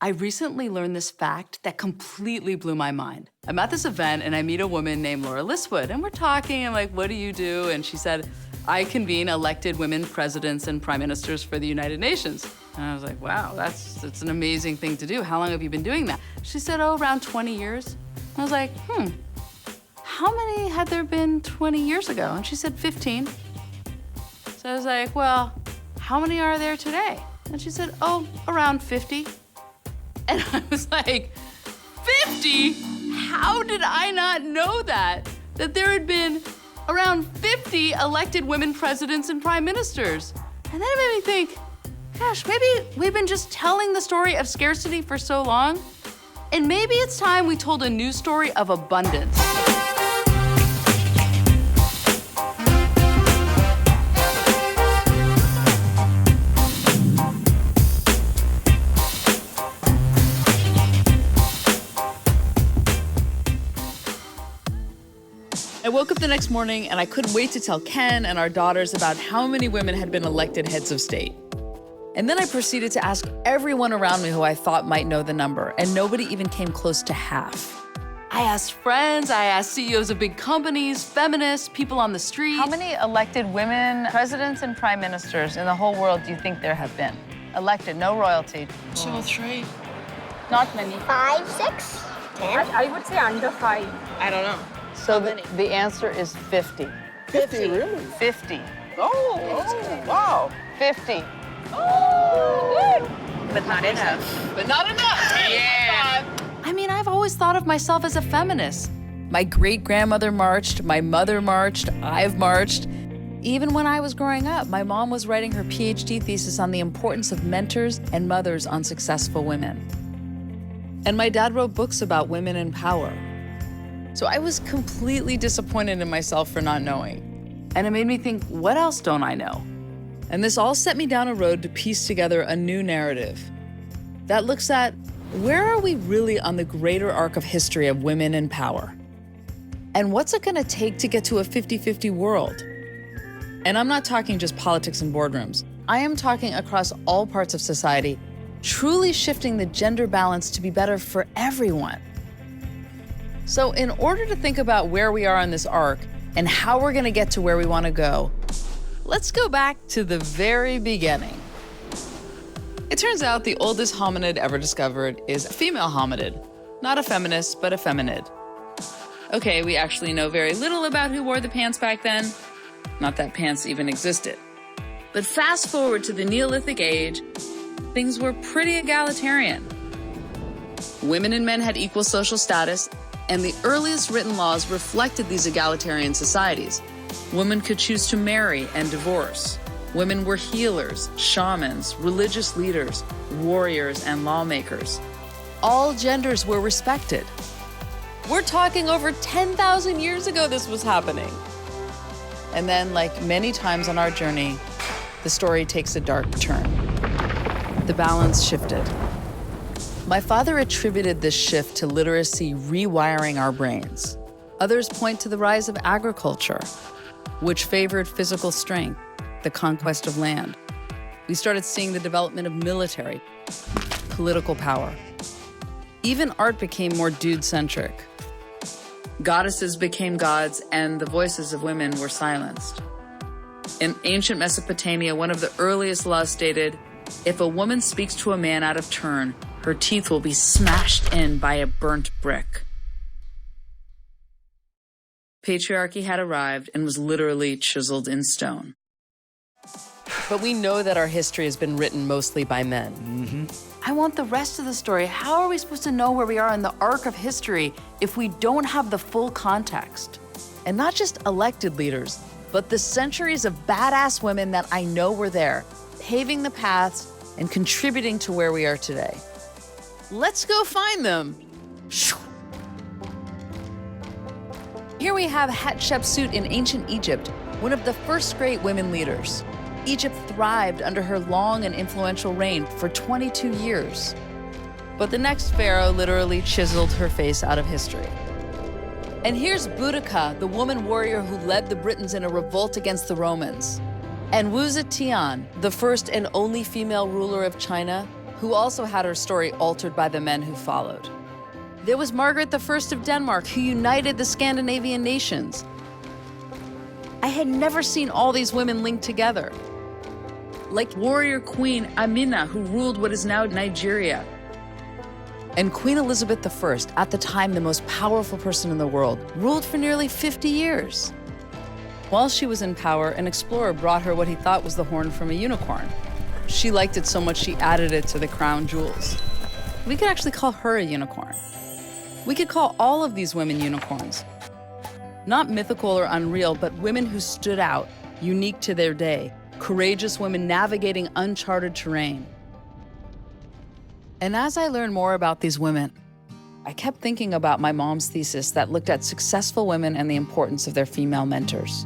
I recently learned this fact that completely blew my mind. I'm at this event and I meet a woman named Laura Listwood, and we're talking. I'm like, what do you do? And she said, I convene elected women presidents and prime ministers for the United Nations. And I was like, wow, that's an amazing thing to do. How long have you been doing that? She said, oh, around 20 years. I was like, how many had there been 20 years ago? And she said 15. So I was like, well, how many are there today? And she said, oh, around 50. And I was like, 50? How did I not know that? That there had been around 50 elected women presidents and prime ministers. And then it made me think, gosh, maybe we've been just telling the story of scarcity for so long, and maybe it's time we told a new story of abundance. I woke up the next morning and I couldn't wait to tell Ken and our daughters about how many women had been elected heads of state. And then I proceeded to ask everyone around me who I thought might know the number, and nobody even came close to half. I asked friends, I asked CEOs of big companies, feminists, people on the street. How many elected women presidents and prime ministers in the whole world do you think there have been? Elected, no royalty. 2 or 3. Not many. 5, 6, 10? I would say under 5. I don't know. So the answer is 50. 50, really? 50. Oh, wow. 50. Oh, but not enough. But not enough. Yeah. I mean, I've always thought of myself as a feminist. My great-grandmother marched, my mother marched, I've marched. Even when I was growing up, my mom was writing her PhD thesis on the importance of mentors and mothers on successful women. And my dad wrote books about women in power. So I was completely disappointed in myself for not knowing. And it made me think, what else don't I know? And this all set me down a road to piece together a new narrative that looks at where are we really on the greater arc of history of women in power? And what's it gonna take to get to a 50-50 world? And I'm not talking just politics and boardrooms. I am talking across all parts of society, truly shifting the gender balance to be better for everyone. So in order to think about where we are on this arc and how we're gonna get to where we wanna go, let's go back to the very beginning. It turns out the oldest hominid ever discovered is a female hominid. Not a feminist, but a feminid. Okay, we actually know very little about who wore the pants back then. Not that pants even existed. But fast forward to the Neolithic age, things were pretty egalitarian. Women and men had equal social status, and the earliest written laws reflected these egalitarian societies. Women could choose to marry and divorce. Women were healers, shamans, religious leaders, warriors, and lawmakers. All genders were respected. We're talking over 10,000 years ago this was happening. And then, like many times on our journey, the story takes a dark turn. The balance shifted. My father attributed this shift to literacy rewiring our brains. Others point to the rise of agriculture, which favored physical strength, the conquest of land. We started seeing the development of military, political power. Even art became more dude-centric. Goddesses became gods, and the voices of women were silenced. In ancient Mesopotamia, one of the earliest laws stated, if a woman speaks to a man out of turn, her teeth will be smashed in by a burnt brick. Patriarchy had arrived and was literally chiseled in stone. But we know that our history has been written mostly by men. I want the rest of the story. How are we supposed to know where we are in the arc of history if we don't have the full context? And not just elected leaders, but the centuries of badass women that I know were there, paving the paths and contributing to where we are today. Let's go find them. Here we have Hatshepsut in ancient Egypt, one of the first great women leaders. Egypt thrived under her long and influential reign for 22 years. But the next pharaoh literally chiseled her face out of history. And here's Boudica, the woman warrior who led the Britons in a revolt against the Romans. And Wu Zetian, the first and only female ruler of China, who also had her story altered by the men who followed. There was Margaret I of Denmark, who united the Scandinavian nations. I had never seen all these women linked together. Like warrior queen Amina, who ruled what is now Nigeria. And Queen Elizabeth I, at the time the most powerful person in the world, ruled for nearly 50 years. While she was in power, an explorer brought her what he thought was the horn from a unicorn. She liked it so much she added it to the crown jewels. We could actually call her a unicorn. We could call all of these women unicorns. Not mythical or unreal, but women who stood out, unique to their day, courageous women navigating uncharted terrain. And as I learned more about these women, I kept thinking about my mom's thesis that looked at successful women and the importance of their female mentors.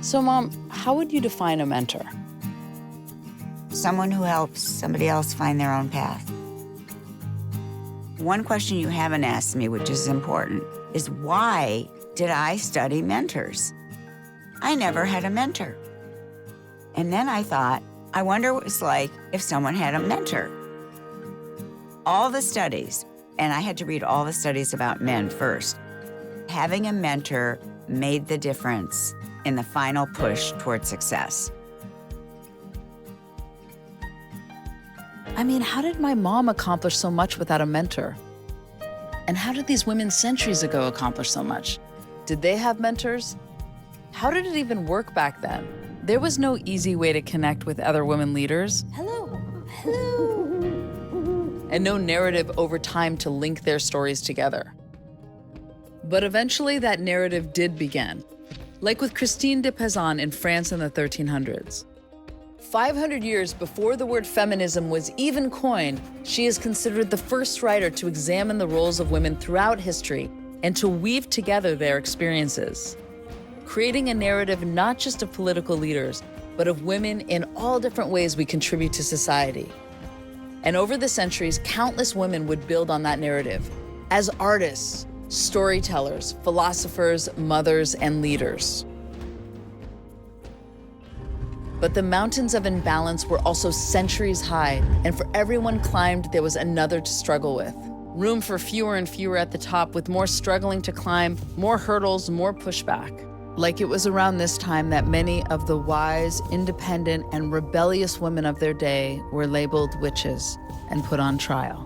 So, Mom, how would you define a mentor? Someone who helps somebody else find their own path. One question you haven't asked me, which is important, is why did I study mentors? I never had a mentor. And then I thought, I wonder what it's like if someone had a mentor. All the studies, and I had to read all the studies about men first, having a mentor made the difference in the final push toward success. I mean, how did my mom accomplish so much without a mentor? And how did these women centuries ago accomplish so much? Did they have mentors? How did it even work back then? There was no easy way to connect with other women leaders. Hello. Hello. And no narrative over time to link their stories together. But eventually that narrative did begin, like with Christine de Pizan in France in the 1300s. 500 years before the word feminism was even coined, she is considered the first writer to examine the roles of women throughout history and to weave together their experiences, creating a narrative not just of political leaders, but of women in all different ways we contribute to society. And over the centuries, countless women would build on that narrative as artists, storytellers, philosophers, mothers, and leaders. But the mountains of imbalance were also centuries high, and for everyone climbed, there was another to struggle with. Room for fewer and fewer at the top, with more struggling to climb, more hurdles, more pushback. Like it was around this time that many of the wise, independent, and rebellious women of their day were labeled witches and put on trial.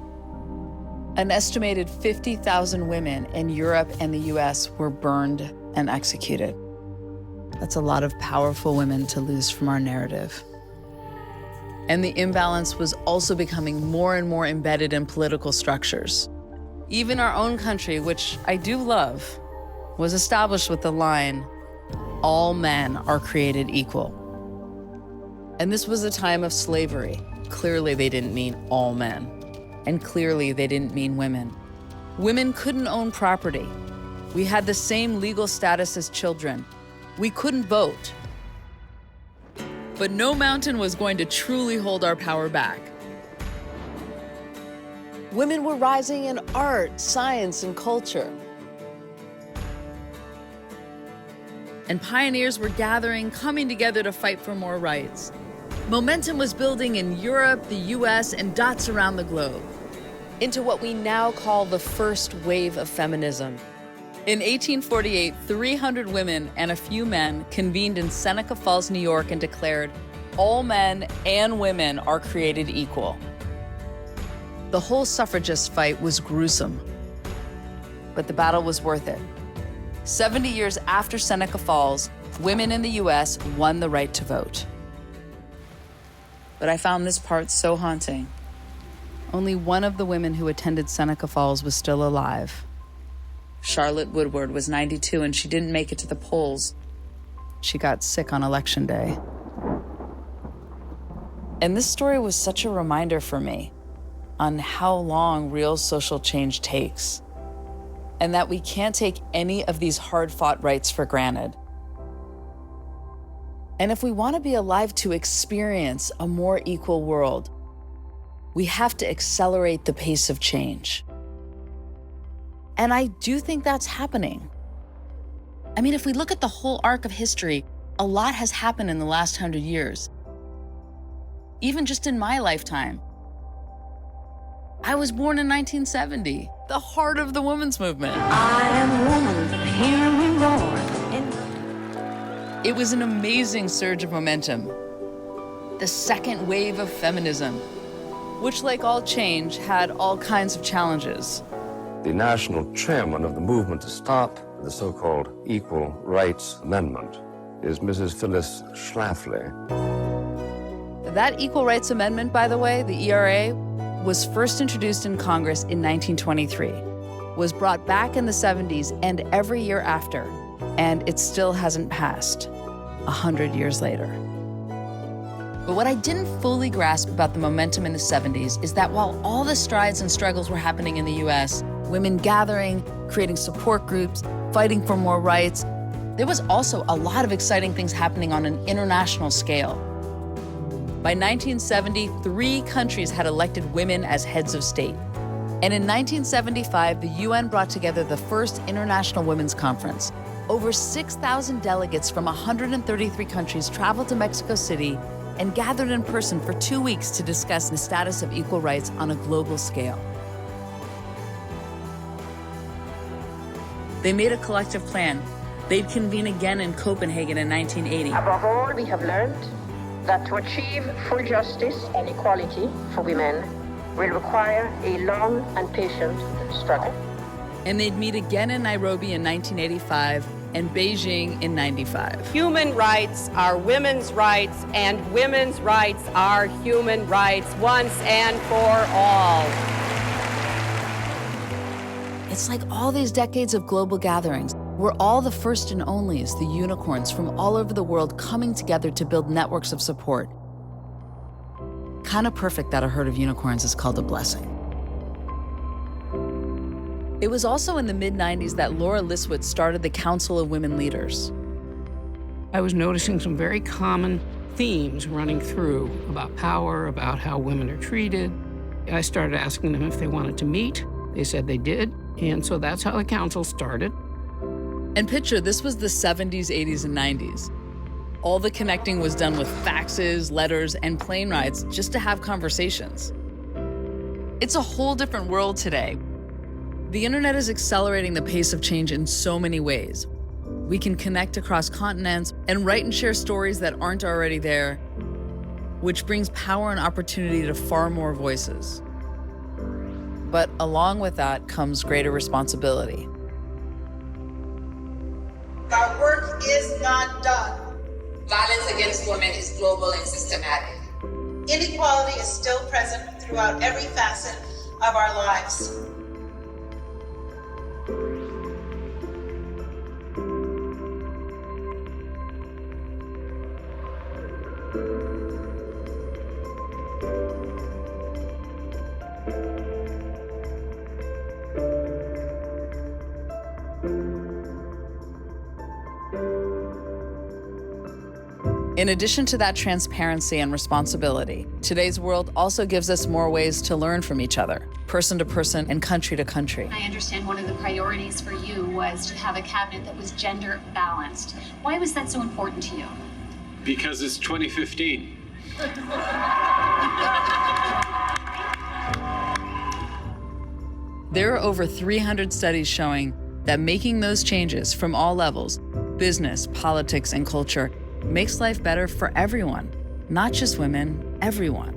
An estimated 50,000 women in Europe and the US were burned and executed. That's a lot of powerful women to lose from our narrative. And the imbalance was also becoming more and more embedded in political structures. Even our own country, which I do love, was established with the line, "All men are created equal." And this was a time of slavery. Clearly they didn't mean all men. And clearly they didn't mean women. Women couldn't own property. We had the same legal status as children. We couldn't vote. But no mountain was going to truly hold our power back. Women were rising in art, science, and culture. And pioneers were gathering, coming together to fight for more rights. Momentum was building in Europe, the US, and dots around the globe into what we now call the first wave of feminism. In 1848, 300 women and a few men convened in Seneca Falls, New York, and declared, "All men and women are created equal." The whole suffragist fight was gruesome, but the battle was worth it. 70 years after Seneca Falls, women in the US won the right to vote. But I found this part so haunting. Only one of the women who attended Seneca Falls was still alive. Charlotte Woodward was 92 and she didn't make it to the polls. She got sick on election day. And this story was such a reminder for me on how long real social change takes, and that we can't take any of these hard-fought rights for granted. And if we want to be alive to experience a more equal world, we have to accelerate the pace of change. And I do think that's happening. I mean, if we look at the whole arc of history, a lot has happened in the last 100 years. Even just in my lifetime. I was born in 1970, the heart of the women's movement. I am a woman, hear me roar. It was an amazing surge of momentum. The second wave of feminism, which, like all change, had all kinds of challenges. The national chairman of the movement to stop the so-called Equal Rights Amendment is Mrs. Phyllis Schlafly. That Equal Rights Amendment, by the way, the ERA, was first introduced in Congress in 1923, was brought back in the 70s and every year after, and it still hasn't passed 100 years later. But what I didn't fully grasp about the momentum in the 70s is that while all the strides and struggles were happening in the US, women gathering, creating support groups, fighting for more rights, there was also a lot of exciting things happening on an international scale. By 1970, 3 countries had elected women as heads of state. And in 1975, the UN brought together the first International Women's Conference. Over 6,000 delegates from 133 countries traveled to Mexico City and gathered in person for 2 weeks to discuss the status of equal rights on a global scale. They made a collective plan. They'd convene again in Copenhagen in 1980. Above all, we have learned that to achieve full justice and equality for women will require a long and patient struggle. And they'd meet again in Nairobi in 1985 and Beijing in 95. Human rights are women's rights, and women's rights are human rights once and for all. It's like all these decades of global gatherings. We're all the first and onlys, the unicorns from all over the world coming together to build networks of support. Kind of perfect that a herd of unicorns is called a blessing. It was also in the mid-90s that Laura Liswitz started the Council of Women Leaders. I was noticing some very common themes running through about power, about how women are treated. I started asking them if they wanted to meet. They said they did, and so that's how the council started. And picture, this was the 70s, 80s, and 90s. All the connecting was done with faxes, letters, and plane rides just to have conversations. It's a whole different world today. The internet is accelerating the pace of change in so many ways. We can connect across continents and write and share stories that aren't already there, which brings power and opportunity to far more voices. But along with that comes greater responsibility. Our work is not done. Violence against women is global and systematic. Inequality is still present throughout every facet of our lives. In addition to that transparency and responsibility, today's world also gives us more ways to learn from each other, person to person and country to country. I understand one of the priorities for you was to have a cabinet that was gender balanced. Why was that so important to you? Because it's 2015. There are over 300 studies showing that making those changes from all levels, business, politics, and culture, makes life better for everyone, not just women, everyone.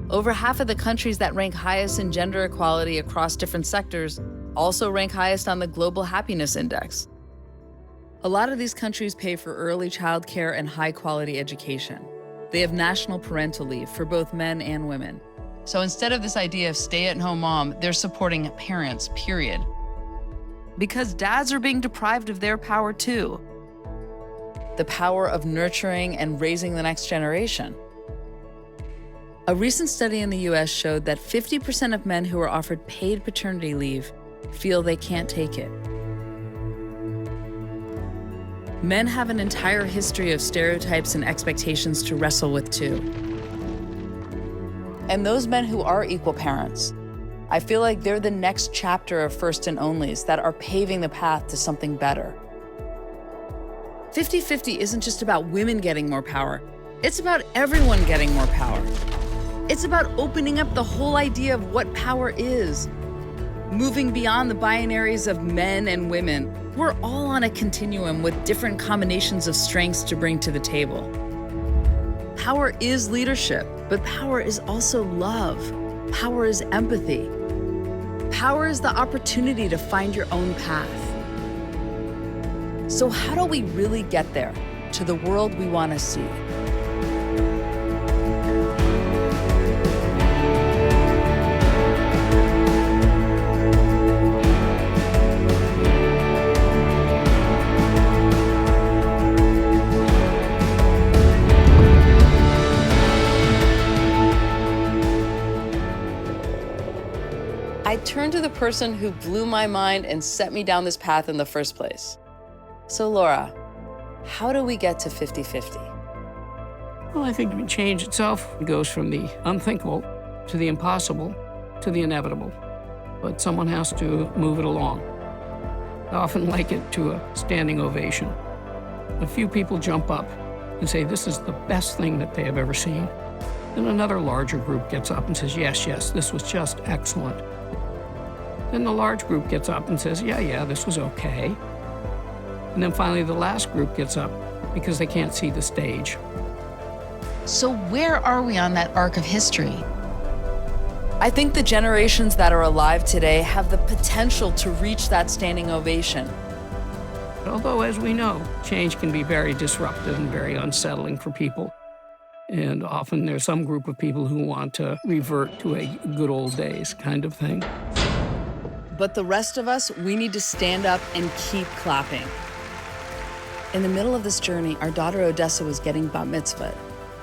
Over half of the countries that rank highest in gender equality across different sectors also rank highest on the Global Happiness Index. A lot of these countries pay for early childcare and high-quality education. They have national parental leave for both men and women. So instead of this idea of stay-at-home mom, they're supporting parents, period. Because dads are being deprived of their power too. The power of nurturing and raising the next generation. A recent study in the US showed that 50% of men who are offered paid paternity leave feel they can't take it. Men have an entire history of stereotypes and expectations to wrestle with too. And those men who are equal parents, I feel like they're the next chapter of first and onlys that are paving the path to something better. 50-50 isn't just about women getting more power. It's about everyone getting more power. It's about opening up the whole idea of what power is, moving beyond the binaries of men and women. We're all on a continuum with different combinations of strengths to bring to the table. Power is leadership, but power is also love. Power is empathy. Power is the opportunity to find your own path. So how do we really get there, to the world we want to see? I turned to the person who blew my mind and set me down this path in the first place. So Laura, how do we get to 50-50? Well, I think change itself goes from the unthinkable to the impossible to the inevitable. But someone has to move it along. I often liken it to a standing ovation. A few people jump up and say this is the best thing that they have ever seen. Then another larger group gets up and says, yes, yes, this was just excellent. Then the large group gets up and says, yeah, this was okay. And then finally the last group gets up because they can't see the stage. So where are we on that arc of history? I think the generations that are alive today have the potential to reach that standing ovation. Although, as we know, change can be very disruptive and very unsettling for people. And often there's some group of people who want to revert to a good old days kind of thing. But the rest of us, we need to stand up and keep clapping. In the middle of this journey, our daughter Odessa was getting bat mitzvahed.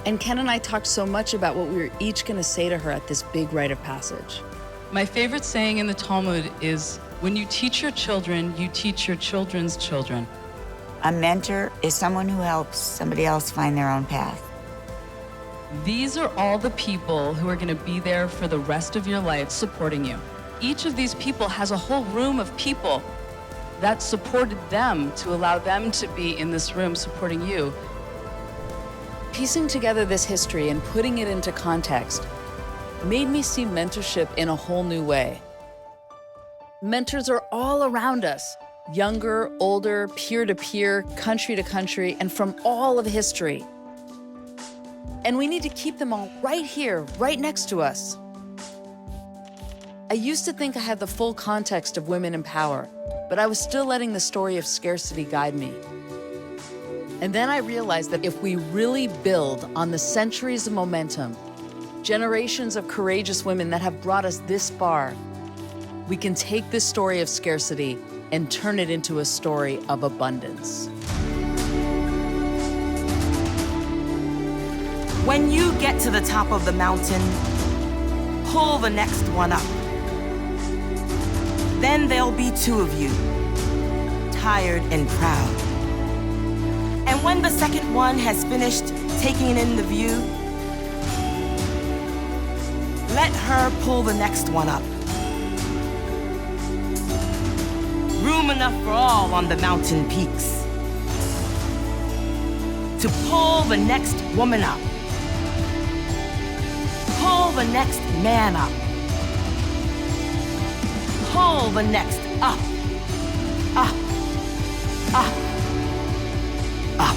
And Ken and I talked so much about what we were each going to say to her at this big rite of passage. My favorite saying in the Talmud is, when you teach your children, you teach your children's children. A mentor is someone who helps somebody else find their own path. These are all the people who are going to be there for the rest of your life supporting you. Each of these people has a whole room of people that supported them to allow them to be in this room supporting you. Piecing together this history and putting it into context made me see mentorship in a whole new way. Mentors are all around us, younger, older, peer-to-peer, country to country, and from all of history. And we need to keep them all right here, right next to us. I used to think I had the full context of women in power, but I was still letting the story of scarcity guide me. And then I realized that if we really build on the centuries of momentum, generations of courageous women that have brought us this far, we can take this story of scarcity and turn it into a story of abundance. When you get to the top of the mountain, pull the next one up. Then there'll be two of you, tired and proud. And when the second one has finished taking in the view, let her pull the next one up. Room enough for all on the mountain peaks. To pull the next woman up. Pull the next man up. Pull the next up. Up. Up. Up.